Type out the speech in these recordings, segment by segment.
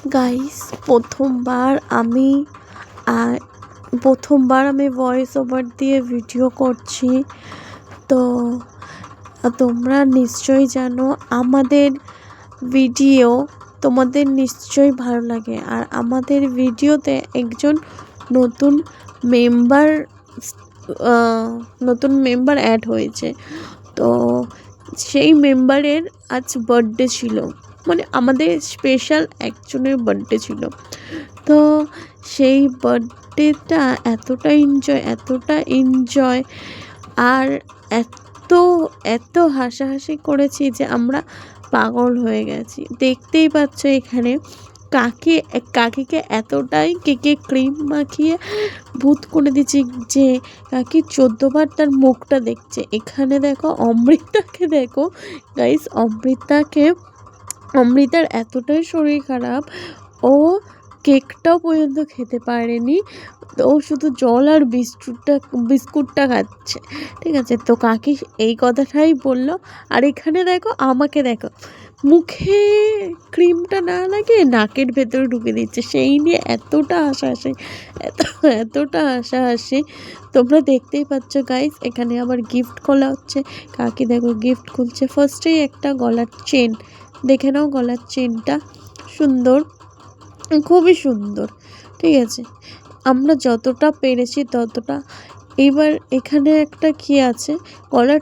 Guys প্রথমবার আমি voice over দিয়ে ভিডিও করছি। তো তোমরা নিশ্চয়ই জানো আমাদের ভিডিও তোমাদের নিশ্চয়ই ভালো লাগে, আর আমাদের ভিডিওতে একজন নতুন মেম্বার অ্যাড হয়েছে। তো সেই মেম্বারের আজ বার্থডে ছিল, মানে আমাদের স্পেশাল একজনের বার্থডে ছিল। তো সেই বার্থডেটা এতটা এনজয় আর এত হাসাহাসি করেছি যে আমরা পাগল হয়ে গেছি। দেখতেই পাচ্ছ এখানে কাকিকে এতটাই কেকে ক্রিম মাখিয়ে ভূত করে দিচ্ছি যে কাকি 14 বার তার মুখটা দেখছে। এখানে দেখো অমৃতাকে দেখো গাইস, অমৃতার এতটাই শরীর খারাপ, ও কেকটাও পর্যন্ত খেতে পারেনি। ও শুধু জল আর বিস্কুটটা খাচ্ছে, ঠিক আছে। তো কাকি এই কথাটাই বললো। আর এখানে দেখো আমাকে দেখো, মুখে ক্রিমটা না লাগিয়ে নাকের ভেতরে ঢুকে দিচ্ছে। সেই নিয়ে এতটা হাসাহাসি তোমরা দেখতেই পাচ্ছ গাইস। এখানে আবার গিফট খোলা হচ্ছে। কাকি দেখো গিফট খুলছে। ফার্স্টেই একটা গলার চেন, দেখে নাও গলার চেনটা সুন্দর, খুবই সুন্দর, ঠিক আছে। আমরা যতটা পেরেছি ততটা। এবার এখানে একটা কি আছে, গলার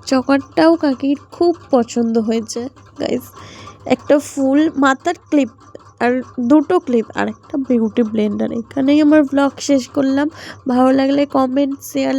চকারটাও কাকির খুব পছন্দ হয়েছে গাইস। একটা ফুল, মাথার ক্লিপ আর দুটো ক্লিপ আর একটা বিউটি ব্লেন্ডার। এখানেই আমার ব্লগ শেষ করলাম। ভালো লাগলে কমেন্ট, শেয়ার